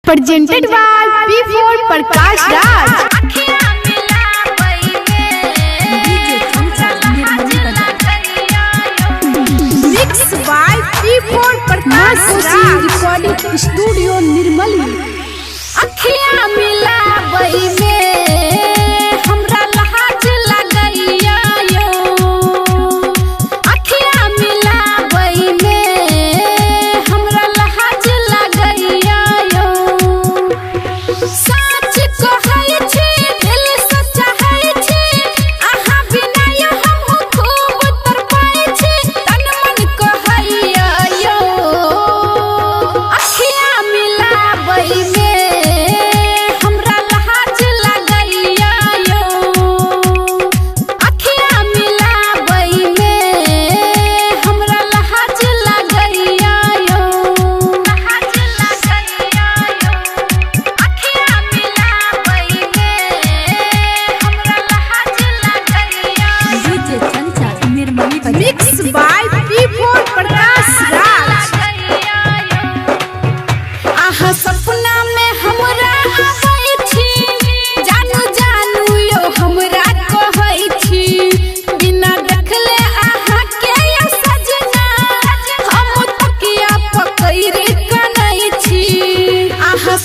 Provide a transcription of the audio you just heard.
presented by P4 Prakash Raj. Mixed by P4 Prakash Raj. Recording studio Nirmali. अखियां मिलावई में हमरा लाज लगैया यो, अखियां मिलावई में हमरा लाज लगैया यो। सच कहै छी दिल से चाहै छी, अहाँ बिना यो हम खूब तड़पाई छी, तन मन कहैया यो। अखियां मिलावई में Mixed by P4 Prakash Raj. आहा सपना में हमरा आबै छी, जानू जानू यो हमरा कहै छी, बिना देखले आहा के या सजना हम तकिया पकैरे कनै छी। आहा